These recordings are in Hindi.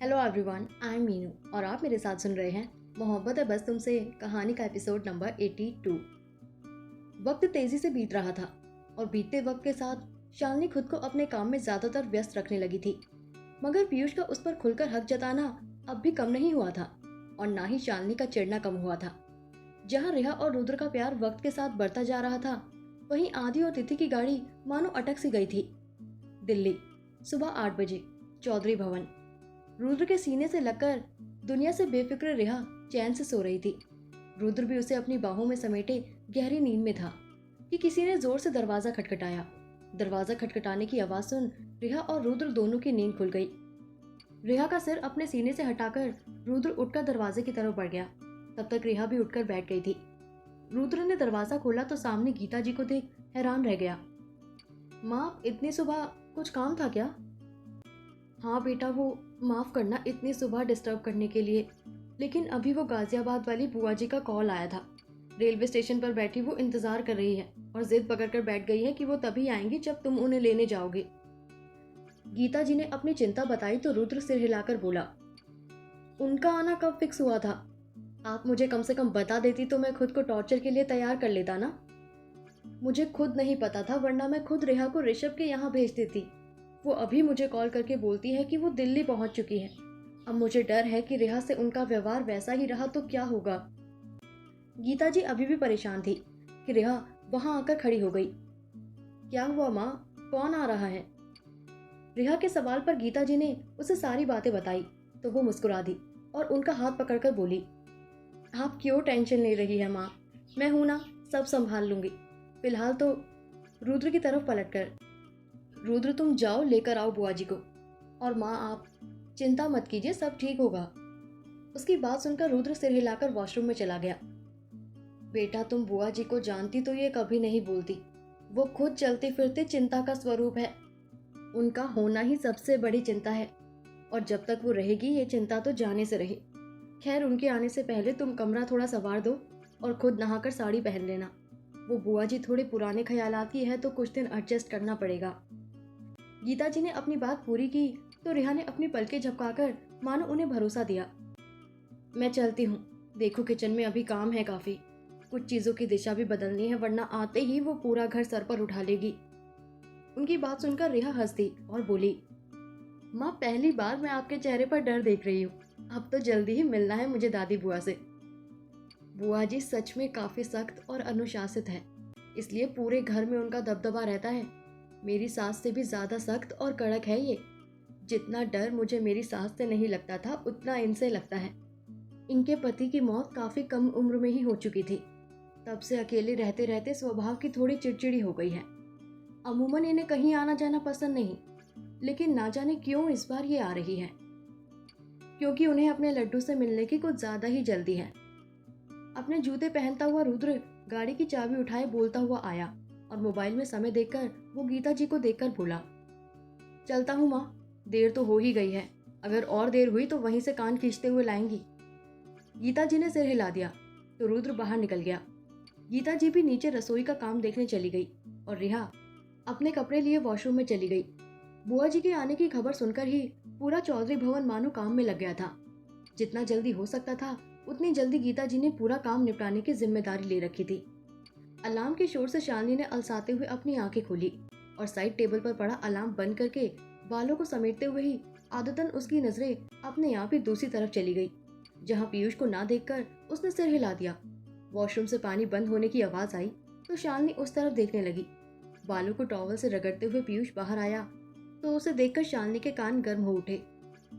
Hello everyone, I am Meenu और आप मेरे साथ सुन रहे हैं मोहब्बत है बस तुमसे कहानी का एपिसोड नंबर 82। वक्त तेजी से बीत रहा था और बीतते वक्त के साथ शालिनी खुद को अपने काम में ज्यादातर व्यस्त रखने लगी थी। मगर पीयूष का उस पर खुलकर हक जताना अब भी कम नहीं हुआ था और ना ही शालिनी का चिढ़ना कम हुआ था। जहाँ रिहा और रुद्र का प्यार वक्त के साथ बढ़ता जा रहा था, वहीं आदि और तिथि की गाड़ी मानो अटक सी गई थी। दिल्ली, सुबह 8 बजे, चौधरी भवन। रुद्र के सीने से लगकर दुनिया से बेफिक्र रिहा चैन से सो रही थी। रुद्र भी उसे अपनी बाहों में समेटे गहरी नींद में था कि किसी ने जोर से दरवाजा खटखटाया। दरवाजा खटखटाने की आवाज सुन रिहा और रुद्र दोनों की नींद खुल गई। रिहा का सिर अपने सीने से हटाकर रुद्र उठकर दरवाजे की तरफ बढ़ गया। तब तक रिहा भी उठकर बैठ गई थी। रुद्र ने दरवाजा खोला तो सामने गीता जी को देख हैरान रह गया। माँ, इतनी सुबह कुछ काम था क्या? हाँ बेटा, वो माफ़ करना इतनी सुबह डिस्टर्ब करने के लिए, लेकिन अभी वो गाजियाबाद वाली बुआ जी का कॉल आया था। रेलवे स्टेशन पर बैठी वो इंतज़ार कर रही है और जिद पकड़कर बैठ गई है कि वो तभी आएंगी जब तुम उन्हें लेने जाओगे। गीता जी ने अपनी चिंता बताई तो रुद्र सिर हिलाकर बोला, उनका आना कब फिक्स हुआ था? आप मुझे कम से कम बता देती तो मैं खुद को टॉर्चर के लिए तैयार कर लेता ना। मुझे खुद नहीं पता था, वरना मैं खुद रेहा को ऋषभ के यहाँ भेज देती। वो अभी मुझे कॉल करके बोलती है कि वो दिल्ली पहुंच चुकी है। अब मुझे डर है कि रेहा से उनका व्यवहार वैसा ही रहा तो क्या होगा। गीता जी अभी भी परेशान थी कि रेहा वहां आकर खड़ी हो गई। क्या हुआ माँ, कौन आ रहा है? रेहा के सवाल पर गीता जी ने उसे सारी बातें बताई तो वो मुस्कुरा दी और उनका हाथ पकड़कर बोली, आप क्यों टेंशन ले रही है माँ, मैं हूं ना, सब संभाल लूंगी। फिलहाल तो रुद्र की तरफ पलटकर, रुद्र तुम जाओ लेकर आओ बुआ जी को, और माँ आप चिंता मत कीजिए, सब ठीक होगा। उसकी बात सुनकर रुद्र सिर हिलाकर वॉशरूम में चला गया। बेटा, तुम बुआ जी को जानती तो ये कभी नहीं बोलती। वो खुद चलते फिरते चिंता का स्वरूप है। उनका होना ही सबसे बड़ी चिंता है और जब तक वो रहेगी ये चिंता तो जाने से रहे। खैर, उनके आने से पहले तुम कमरा थोड़ा संवार दो और खुद नहाकर साड़ी पहन लेना। वो बुआ जी थोड़े पुराने ख्यालात की है तो कुछ दिन एडजस्ट करना पड़ेगा। गीता जी ने अपनी बात पूरी की तो रिहा ने अपनी पलकें झपकाकर मानो उन्हें भरोसा दिया। मैं चलती हूँ, देखो किचन में अभी काम है काफी। कुछ चीजों की दिशा भी बदलनी है, वरना आते ही वो पूरा घर सर पर उठा लेगी। उनकी बात सुनकर रिहा हंस दी और बोली, माँ, पहली बार मैं आपके चेहरे पर डर देख रही हूँ। अब तो जल्दी ही मिलना है मुझे दादी बुआ से। बुआ जी सच में काफी सख्त और अनुशासित है, इसलिए पूरे घर में उनका दबदबा रहता है। मेरी सास से भी ज्यादा सख्त और कड़क है ये। जितना डर मुझे मेरी सास से नहीं लगता था उतना इनसे लगता है। इनके पति की मौत काफी कम उम्र में ही हो चुकी थी। तब से अकेले रहते रहते स्वभाव की थोड़ी चिड़चिड़ी हो गई है। अमूमन इन्हें कहीं आना जाना पसंद नहीं, लेकिन ना जाने क्यों इस बार ये आ रही है। क्योंकि उन्हें अपने लड्डू से मिलने की कुछ ज्यादा ही जल्दी है। अपने जूते पहनता हुआ रुद्र गाड़ी की चाबी उठाए बोलता हुआ आया और मोबाइल में समय देखकर वो गीता जी को देखकर बोला, चलता हूँ माँ, देर तो हो ही गई है। अगर और देर हुई तो वहीं से कान खींचते हुए लाएंगी। गीता जी ने सिर हिला दिया तो रुद्र बाहर निकल गया। गीता जी भी नीचे रसोई का काम देखने चली गई और रिहा अपने कपड़े लिए वॉशरूम में चली गई। बुआ जी के आने की खबर सुनकर ही पूरा चौधरी भवन मानो काम में लग गया था। जितना जल्दी हो सकता था उतनी जल्दी गीता जी ने पूरा काम निपटाने की जिम्मेदारी ले रखी थी। अलार्म के शोर से शालिनी ने अलसाते हुए अपनी आंखें खोली और साइड टेबल पर पड़ा अलार्म बंद करके बालों को समेटते हुए ही आदतन उसकी नजरें अपने आप ही दूसरी तरफ चली गई। जहां पीयूष को ना देखकर उसने सिर हिला दिया। वॉशरूम से पानी बंद होने की आवाज आई तो शालिनी उस तरफ देखने लगी। बालों को टॉवल से रगड़ते हुए पीयूष बाहर आया तो उसे देखकर शालिनी के कान गर्म हो उठे।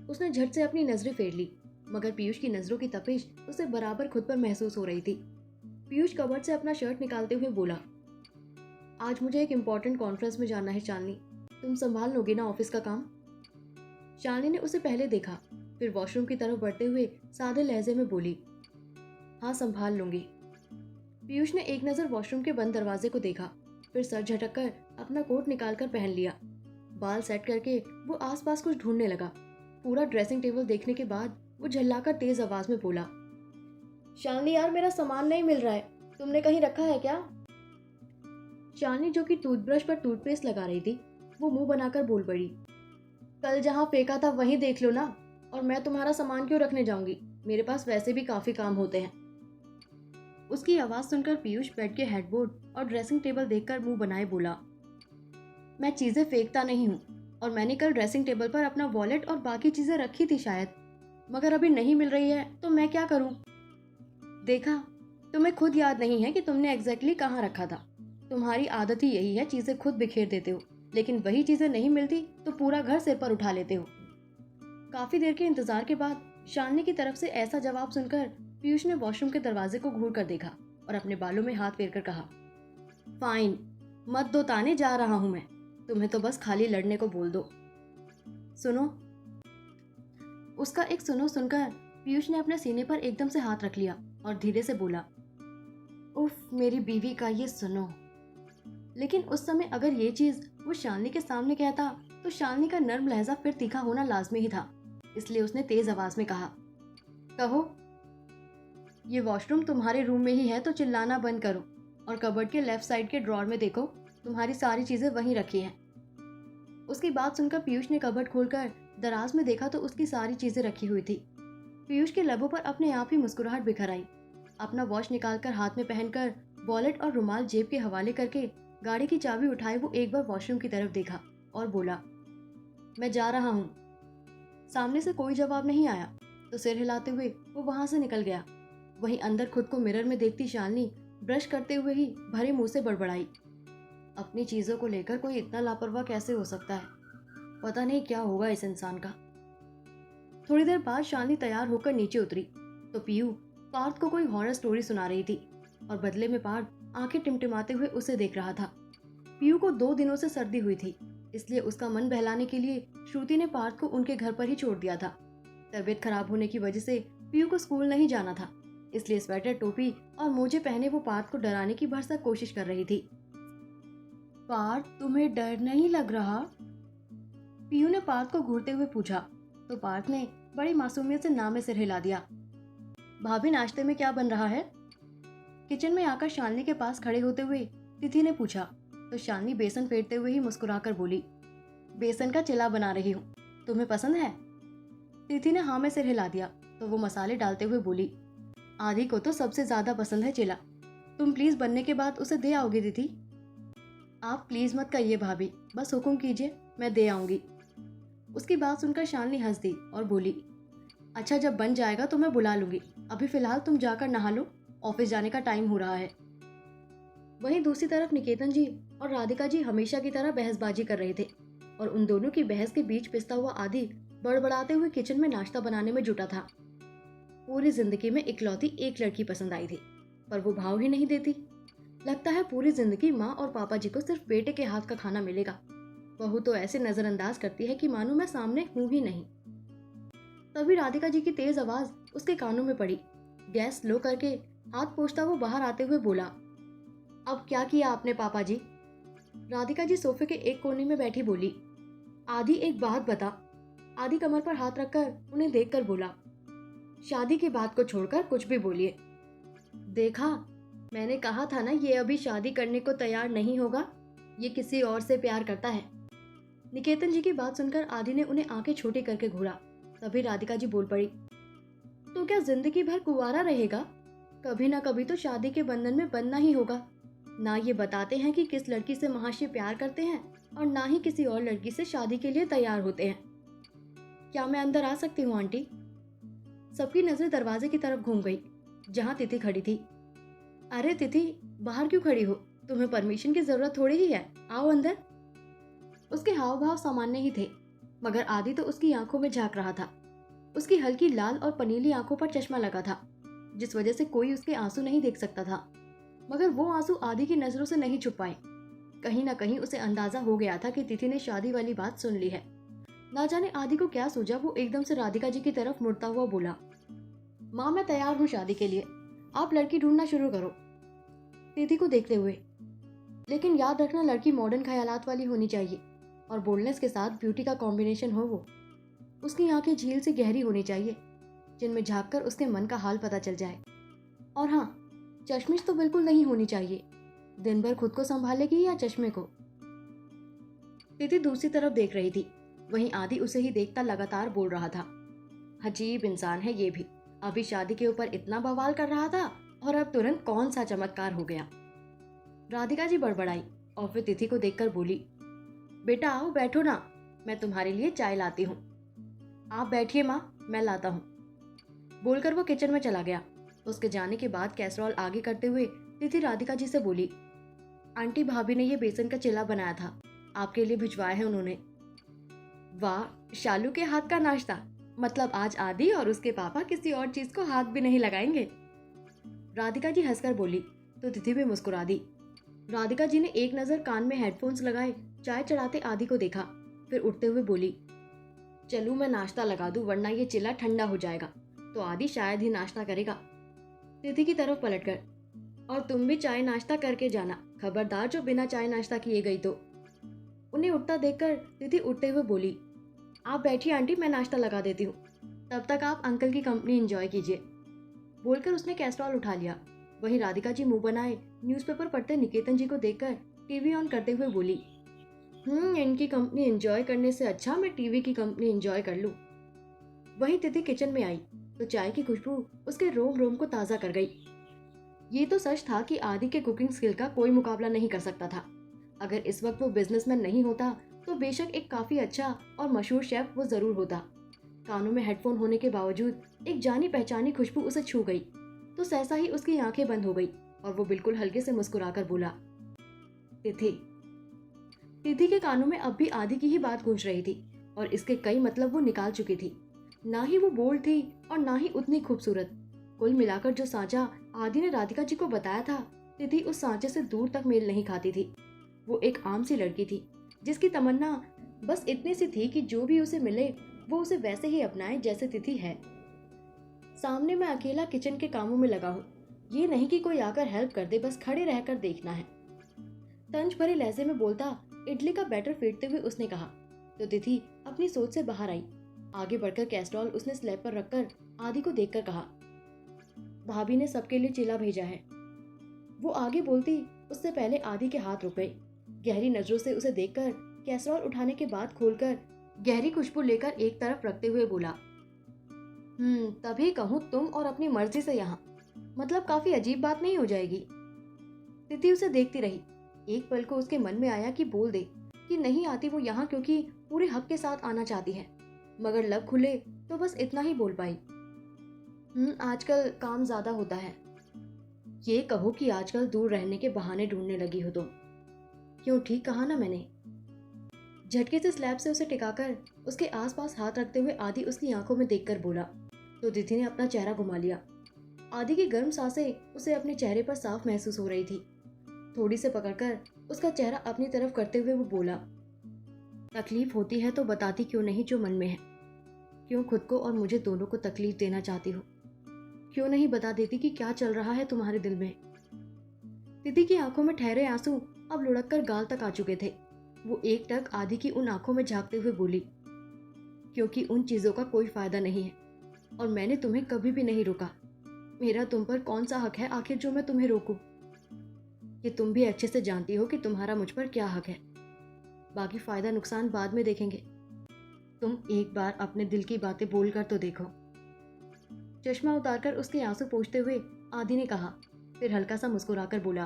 उसने झट से अपनी नजरें फेर ली, मगर पीयूष की नजरों की तपिश उसे बराबर खुद पर महसूस हो रही थी। पीयूष कबर्ड से अपना शर्ट निकालते हुए बोला, आज मुझे एक इम्पोर्टेंट कॉन्फ्रेंस में जाना है शालिनी, तुम संभाल लोगी ना ऑफिस का काम? शालिनी ने उसे पहले देखा, फिर वॉशरूम की तरफ बढ़ते हुए सादे लहजे में बोली, हाँ संभाल लूंगी। पीयूष ने एक नजर वॉशरूम के बंद दरवाजे को देखा, फिर सर झटककर अपना कोट निकालकर पहन लिया। बाल सेट करके वो आसपास कुछ ढूंढने लगा। पूरा ड्रेसिंग टेबल देखने के बाद वो झल्लाकर तेज आवाज में बोला, शालिनी यार, मेरा सामान नहीं मिल रहा है, तुमने कहीं रखा है क्या? शालिनी जो कि टूथब्रश पर टूथपेस्ट लगा रही थी, वो मुंह बनाकर बोल पड़ी, कल जहाँ फेंका था वहीं देख लो ना। और मैं तुम्हारा सामान क्यों रखने जाऊंगी, मेरे पास वैसे भी काफ़ी काम होते हैं। उसकी आवाज़ सुनकर पीयूष बेड के हेडबोर्ड और ड्रेसिंग टेबल देखकर मुंह बनाए बोला, मैं चीज़ें फेंकता नहीं हूँ, और मैंने कल ड्रेसिंग टेबल पर अपना वॉलेट और बाकी चीज़ें रखी थी शायद, मगर अभी नहीं मिल रही है तो मैं क्या करूँ। देखा, तुम्हें खुद याद नहीं है कि तुमने एग्जैक्टली कहाँ रखा था। तुम्हारी आदत ही यही है, चीज़ें खुद बिखेर देते हो, लेकिन वही चीज़ें नहीं मिलती तो पूरा घर सिर पर उठा लेते हो। काफ़ी देर के इंतजार के बाद शालिनी की तरफ से ऐसा जवाब सुनकर पीयूष ने वॉशरूम के दरवाजे को घूर कर देखा और अपने बालों में हाथ फेरकर कहा, फाइन, मत दो ताने, जा रहा हूं मैं, तुम्हें तो बस खाली लड़ने को बोल दो। सुनो। उसका एक सुनो सुनकर पीयूष ने अपने सीने पर एकदम से हाथ रख लिया और धीरे से बोला, उफ, मेरी बीवी का ये सुनो। लेकिन उस समय अगर ये चीज वो शालिनी के सामने कहता तो शालिनी का नर्म लहजा फिर तीखा होना लाजमी ही था, इसलिए उसने तेज आवाज में कहा, कहो। ये वॉशरूम तुम्हारे रूम में ही है तो चिल्लाना बंद करो, और कबर्ड के लेफ्ट साइड के ड्रॉर में देखो, तुम्हारी सारी चीजें वहीं रखी हैं। उसकी बात सुनकर पीयूष ने कबर्ड खोलकर दराज में देखा तो उसकी सारी चीजें रखी हुई थी। पीयूष के लबों पर अपने आप ही मुस्कुराहट बिखर आई। अपना वॉच निकालकर हाथ में पहनकर वॉलेट और रुमाल जेब के हवाले करके गाड़ी की चाबी उठाए वो एक बार वॉशरूम की तरफ देखा और बोला, मैं जा रहा हूँ। सामने से कोई जवाब नहीं आया तो सिर हिलाते हुए वो वहां से निकल गया। वहीं अंदर खुद को मिरर में देखती शालिनी ब्रश करते हुए ही भरे मुंह से बड़बड़ाई, अपनी चीजों को लेकर कोई इतना लापरवाह कैसे हो सकता है, पता नहीं क्या होगा इस इंसान का। थोड़ी देर बाद शालिनी तैयार होकर नीचे उतरी तो पीयू पार्थ को कोई हॉरर स्टोरी सुना रही थी और बदले में पार्थ आंखें टिमटिमाते हुए उसे देख रहा था। पीयू को 2 दिनों से सर्दी हुई थी, इसलिए उसका मन बहलाने के लिए श्रुति ने पार्थ को उनके घर पर ही छोड़ दिया था। तबीयत खराब होने की वजह से पीयू को स्कूल नहीं जाना था, इसलिए स्वेटर, टोपी और मोजे पहने वो पार्थ को डराने की भरसक कोशिश कर रही थी। पार्थ, तुम्हें डर नहीं लग रहा? पीयू ने पार्थ को घूरते हुए पूछा तो पार्थ ने बड़ी मासूमियत से ना में सिर हिला दिया। भाभी, नाश्ते में क्या बन रहा है? किचन में आकर शालिनी के पास खड़े होते हुए तिथि ने पूछा तो शालिनी बेसन फेंटते हुए ही मुस्कुराकर बोली, बेसन का चिला बना रही हूँ, तुम्हें पसंद है? तिथि ने हाँ में सिर हिला दिया तो वो मसाले डालते हुए बोली, आदि को तो सबसे ज्यादा पसंद है चिला, तुम प्लीज बनने के बाद उसे दे आओगे तिथि? आप प्लीज मत कहिए भाभी, बस हुक्म कीजिए, मैं दे आऊंगी। उसकी बात सुनकर शालिनी हंस दी और बोली, अच्छा, जब बन जाएगा तो मैं बुला लूंगी, अभी फिलहाल तुम जाकर नहा लो, ऑफिस जाने का टाइम हो रहा है। वहीं दूसरी तरफ निकेतन जी और राधिका जी हमेशा की तरह बहसबाजी कर रहे थे और उन दोनों की बहस के बीच पिसता हुआ आदि बड़बड़ाते हुए किचन में नाश्ता बनाने में जुटा था। पूरी जिंदगी में इकलौती एक लड़की पसंद आई थी, पर वो भाव ही नहीं देती। लगता है पूरी जिंदगी माँ और पापा जी को सिर्फ बेटे के हाथ का खाना मिलेगा। बहू तो ऐसे नजरअंदाज करती है कि मानो मैं सामने हूं ही नहीं। तभी राधिका जी की तेज आवाज उसके कानों में पड़ी। गैस स्लो करके हाथ पोंछता वो बाहर आते हुए बोला, अब क्या किया आपने पापा जी? राधिका जी सोफे के एक कोने में बैठी बोली, आदि एक बात बता। आदि कमर पर हाथ रखकर उन्हें देखकर बोला, शादी की बात को छोड़कर कुछ भी बोलिए। देखा, मैंने कहा था ना, ये अभी शादी करने को तैयार नहीं होगा, ये किसी और से प्यार करता है। निकेतन जी की बात सुनकर आदि ने उन्हें आंखें छोटी करके घूरा। तभी राधिका जी बोल पड़ी, तो क्या जिंदगी भर कुंवारा रहेगा? कभी ना कभी तो शादी के बंधन में बंधना ही होगा। ना ये बताते हैं कि किस लड़की से महाशय प्यार करते हैं और ना ही किसी और लड़की से शादी के लिए तैयार होते हैं। क्या मैं अंदर आ सकती हूँ आंटी? सबकी नजर दरवाजे की तरफ घूम गई जहाँ तिथि खड़ी थी। अरे तिथि, बाहर क्यों खड़ी हो? तुम्हें परमिशन की जरूरत थोड़ी ही है, आओ अंदर। उसके हाव भाव सामान्य ही थे, मगर आदि तो उसकी आंखों में झांक रहा था। उसकी हल्की लाल और पनीली आंखों पर चश्मा लगा था, जिस वजह से कोई उसके आंसू नहीं देख सकता था। मगर वो आंसू आदि की नजरों से नहीं छुप पाए। कहीं ना कहीं उसे अंदाजा हो गया था कि तिथि ने शादी वाली बात सुन ली है। ना जाने आदि को क्या सूझा, वो एकदम से राधिका जी की तरफ मुड़ता हुआ बोला, माँ, मैं तैयार हूँ शादी के लिए, आप लड़की ढूंढना शुरू करो। तिथि को देखते हुए, लेकिन याद रखना, लड़की मॉडर्न ख्यालात वाली होनी चाहिए और बोल्डनेस के साथ ब्यूटी का कॉम्बिनेशन हो। वो उसकी आंखें झील से गहरी होनी चाहिए, जिनमें झांककर उसके मन का हाल पता चल जाए। और हाँ, चश्मिश तो बिल्कुल नहीं होनी चाहिए। दिन भर खुद को संभालेगी या चश्मे को? तिथि दूसरी तरफ देख रही थी, वहीं आदि उसे ही देखता लगातार बोल रहा था, अजीब इंसान है ये भी। अभी शादी के ऊपर इतना बवाल कर रहा था और अब तुरंत कौन सा चमत्कार हो गया। राधिका जी बड़बड़ाई और फिर तिथि को देखकर बोली, बेटा आओ बैठो ना, मैं तुम्हारे लिए चाय लाती हूँ। आप बैठिए माँ, मैं लाता हूँ। बोलकर वो किचन में चला गया। उसके जाने के बाद कैसरॉल आगे करते हुए तिथि राधिका जी से बोली, आंटी भाभी ने ये बेसन का चिल्ला बनाया था, आपके लिए भिजवाया है उन्होंने। वाह, शालू के हाथ का नाश्ता। मतलब आज आदि और उसके पापा किसी और चीज को हाथ भी नहीं लगाएंगे। राधिका जी हंसकर बोली तो तिथि भी मुस्कुरा दी। राधिका जी ने एक नजर कान में हेडफोन्स लगाए चाय चढ़ाते आदि को देखा, फिर उठते हुए बोली, चलू मैं नाश्ता लगा दूं वरना ये चिल्ला ठंडा हो जाएगा, तो आदि शायद ही नाश्ता करेगा। तिथि की तरफ पलटकर, और तुम भी चाय नाश्ता करके जाना, खबरदार जो बिना चाय नाश्ता किए गई तो। उन्हें उठता देखकर तिथि उठते हुए बोली, आप बैठिए आंटी, मैं नाश्ता लगा देती हूँ, तब तक आप अंकल की कंपनी एंजॉय कीजिए। बोलकर उसने कैस्ट्रॉल उठा लिया। वहीं राधिका जी मुंह बनाए न्यूज़पेपर पढ़ते निकेतन जी को देखकर टीवी ऑन करते हुए बोली, इनकी कंपनी एंजॉय करने से अच्छा मैं टीवी की कंपनी एंजॉय कर लूं। वहीं तिथि किचन में आई तो चाय की खुशबू उसके रोम रोम को ताज़ा कर गई। ये तो सच था कि आदि के कुकिंग स्किल का कोई मुकाबला नहीं कर सकता था। अगर इस वक्त वो बिजनेसमैन नहीं होता तो बेशक एक काफी अच्छा और मशहूर शेफ वो जरूर होता। कानों में हेडफोन होने के बावजूद एक जानी पहचानी खुशबू उसे छू गई तो सहसा ही उसकी आंखें बंद हो गई और वो बिल्कुल हल्के से मुस्कुराकर बोला, तिथि। तिथि के कानों में अब भी आदि की ही बात गूंज रही थी और इसके कई मतलब वो निकाल चुकी थी। ना ही वो बोल्ड थी और ना ही उतनी खूबसूरत। कुल मिलाकर जो सांचा आदि ने राधिका जी को बताया था, तिथि उस सांचे से दूर तक मेल नहीं खाती थी। वो एक आम सी लड़की थी जिसकी तमन्ना बस इतनी सी थी कि जो भी उसे मिले वो उसे वैसे ही अपनाए जैसे तिथि है। सामने मैं अकेला किचन के कामों में लगा हूँ, ये नहीं कि कोई आकर हेल्प कर दे, बस खड़े रहकर देखना है। तंज भरे लहजे में बोलता इडली का बैटर फेंटते हुए उसने कहा तो तिथि अपनी सोच से बाहर आई। आगे बढ़कर कैस्ट्रॉल उसने स्लैब पर रखकर आदि को देखकर कहा, भाभी ने सबके लिए चिल्ला भेजा है। वो आगे बोलती उससे पहले आदि के हाथ रुक गए। गहरी नजरों से उसे देखकर कैसरॉल उठाने के बाद खोलकर गहरी खुशबू लेकर एक तरफ रखते हुए बोला, तभी कहूँ तुम और अपनी मर्जी से यहाँ, मतलब काफी अजीब बात नहीं हो जाएगी। तिथि उसे देखती रही। एक पल को उसके मन में आया कि बोल दे कि नहीं आती वो यहाँ क्योंकि पूरे हक के साथ आना चाहती है, मगर लब खुले तो बस इतना ही बोल पाई, आजकल काम ज्यादा होता है। ये कहो कि आजकल दूर रहने के बहाने ढूंढने लगी हो तुम। क्यों, ठीक कहा ना मैंने। झटके से स्लैब से उसे टिकाकर उसके आसपास हाथ रखते हुए आदि उसकी आंखों में देखकर बोला तो तिथि ने अपना चेहरा घुमा लिया। आदि की गर्म सांसें उसे अपने चेहरे पर साफ महसूस हो रही थी। थोड़ी से पकड़कर उसका चेहरा अपनी तरफ करते हुए वो बोला, तकलीफ होती है तो बताती क्यों नहीं जो मन में है। क्यों खुद को और मुझे दोनों को तकलीफ देना चाहती हो। क्यों नहीं बता देती कि क्या चल रहा है तुम्हारे दिल में। तिथि की आंखों में ठहरे आंसू अब लुढ़क कर गाल तक आ चुके थे। वो एक टक आदि की उन आंखों में झांकते हुए बोली, क्योंकि उन चीजों का कोई फायदा नहीं है और मैंने तुम्हें कभी भी नहीं रोका। मेरा तुम पर कौन सा हक है आखिर जो मैं तुम्हें रोकूं। ये तुम भी अच्छे से जानती हो कि तुम्हारा मुझ पर क्या हक है। बाकी फायदा नुकसान बाद में देखेंगे। तुम एक बार अपने दिल की बातें बोलकर तो देखो। चश्मा उतारकर उसके आंसू पोंछते हुए आदि ने कहा, फिर हल्का सा मुस्कुराकर बोला,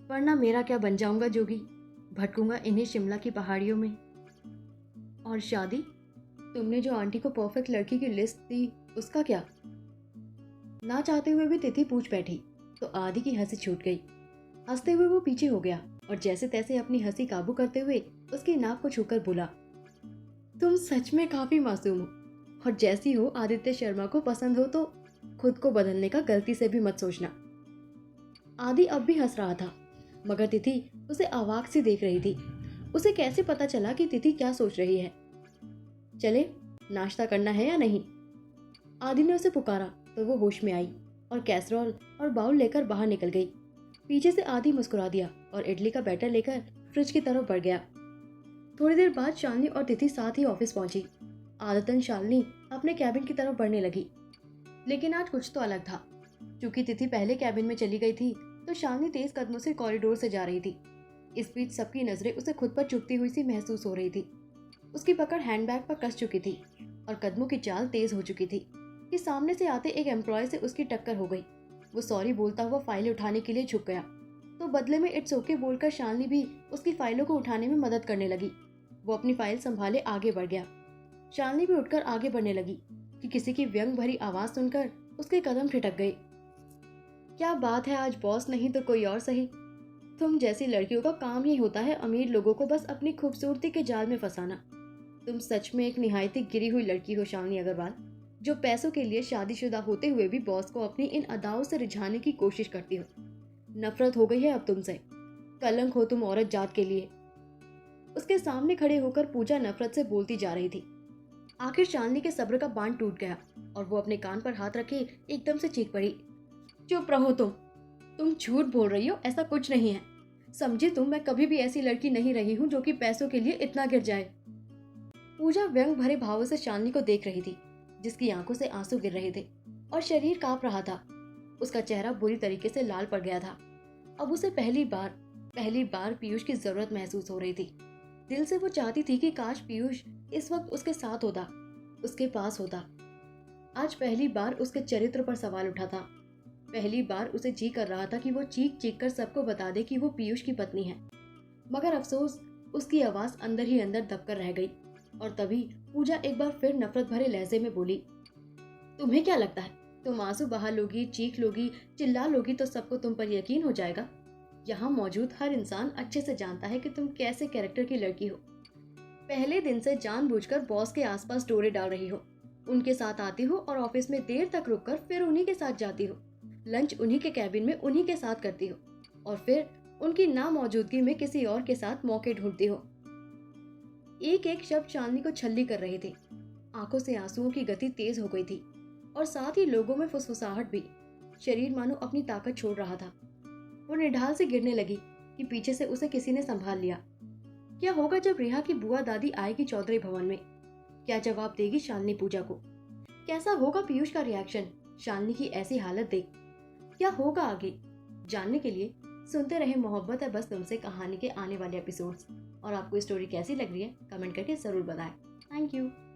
वरना मेरा क्या बन जाऊंगा जोगी, भटकूंगा इन्हीं शिमला की पहाड़ियों में। और शादी, तुमने जो आंटी को परफेक्ट लड़की की लिस्ट दी उसका क्या। ना चाहते हुए भी तिथि पूछ बैठी तो आदि की हंसी छूट गई। हंसते हुए वो पीछे हो गया और जैसे तैसे अपनी हंसी काबू करते हुए उसकी नाक को छूकर बोला, तुम सच में काफी मासूम हो और जैसी हो आदित्य शर्मा को पसंद हो तो खुद को बदलने का गलती से भी मत सोचना। आदि अब भी हंस रहा था मगर तिथि उसे अवाक सी देख रही थी। उसे कैसे पता चला कि तिथि क्या सोच रही है। चले, नाश्ता करना है या नहीं। आदि ने उसे पुकारा तो वो होश में आई और कैसरोल और बाउल लेकर बाहर निकल गई। पीछे से आदि मुस्कुरा दिया और इडली का बैटर लेकर फ्रिज की तरफ बढ़ गया। थोड़ी देर बाद शालिनी और तिथि साथ ही ऑफिस पहुंची। आदतन शालिनी अपने कैबिन की तरफ बढ़ने लगी, लेकिन आज कुछ तो अलग था। क्योंकि तिथि पहले कैबिन में चली गई थी तो शालिनी तेज कदमों से कॉरिडोर से जा रही थी। इस बीच सबकी नजरें उसे खुद पर चुभती हुई सी महसूस हो रही थी। उसकी पकड़ हैंडबैग पर कस चुकी थी। और कदमों की चाल तेज हो चुकी थी कि सामने से आते एक एम्प्लॉय से उसकी टक्कर हो गई। वो सॉरी बोलता हुआ फाइलें उठाने के लिए झुक गया, तो बदले में इट्स ओके बोलकर शालिनी भी उसकी फाइलों को उठाने में मदद करने लगी। वो अपनी फाइल संभाले आगे बढ़ गया। शालिनी भी उठकर आगे बढ़ने लगी कि किसी की व्यंग भरी आवाज सुनकर उसके कदम ठिठक गए। क्या बात है, आज बॉस नहीं तो कोई और सही। तुम जैसी लड़कियों का काम ही होता है अमीर लोगों को बस अपनी खूबसूरती के जाल में फंसाना। तुम सच में एक निहायती गिरी हुई लड़की हो शालिनी अग्रवाल, जो पैसों के लिए शादीशुदा होते हुए भी बॉस को अपनी इन अदाओं से रिझाने की कोशिश करती हो। नफरत हो गई है अब तुमसे। कलंक हो तुम औरत जात के लिए। उसके सामने खड़े होकर पूजा नफरत से बोलती जा रही थी। आखिर शालिनी के सब्र का बांध टूट गया और वो अपने कान पर हाथ रखे एकदम से चीख पड़ी। चुप रहो तुम झूठ बोल रही हो, ऐसा कुछ नहीं है। समझी तुम, मैं कभी भी ऐसी लड़की नहीं रही हूँ जो कि पैसों के लिए इतना गिर जाए। पूजा व्यंग भरे भावों से शालिनी को देख रही थी, जिसकी आंखों से आंसू गिर रहे थे और शरीर कांप रहा था। उसका चेहरा बुरी तरीके से लाल पड़ गया था। अब उसे पहली बार पीयूष की जरूरत महसूस हो रही थी। दिल से वो चाहती थी कि काश पीयूष इस वक्त उसके साथ होता, उसके पास होता। आज पहली बार उसके चरित्र पर सवाल उठा था। पहली बार उसे जी कर रहा था कि वो चीख चीख कर सबको बता दे कि वो पीयूष की पत्नी है। मगर अफसोस, उसकी आवाज अंदर ही अंदर दबकर रह गई। और तभी पूजा एक बार फिर नफरत भरे लहजे में बोली, तुम्हें क्या लगता है तुम आंसू बहा लोगी, चीख लोगी, चिल्ला लोगी तो सबको तुम पर यकीन हो जाएगा? यहाँ मौजूद हर इंसान अच्छे से जानता है कि तुम कैसे कैरेक्टर की लड़की हो। पहले दिन से जानबूझकर बॉस के आसपास डोरे डाल रही हो, उनके साथ आती हो और ऑफिस में देर तक रुककर फिर उन्हीं के साथ जाती हो, लंच उन्हीं के कैबिन में उन्हीं के साथ करती हो और फिर उनकी नामौजूदगी में किसी और के साथ मौके ढूंढती हो। एक एक शब्द शालिनी को छल्ली कर रहे थे। आंखों से आंसुओं की गति तेज हो गई थी और साथ ही लोगों में फुसफुसाहट भी। शरीर मानो अपनी ताकत छोड़ रहा था। वो निढाल से गिरने लगी कि पीछे से उसे किसी ने संभाल लिया। क्या होगा जब रेहा की बुआ दादी आएगी चौधरी भवन में? क्या जवाब देगी शालिनी पूजा को? कैसा होगा पीयूष का रिएक्शन शालिनी की ऐसी हालत देख? क्या होगा आगे? जानने के लिए सुनते रहे मोहब्बत है बस तुमसे कहानी के आने वाले एपिसोड्स। और आपको स्टोरी कैसी लग रही है कमेंट करके जरूर बताएं। Thank you.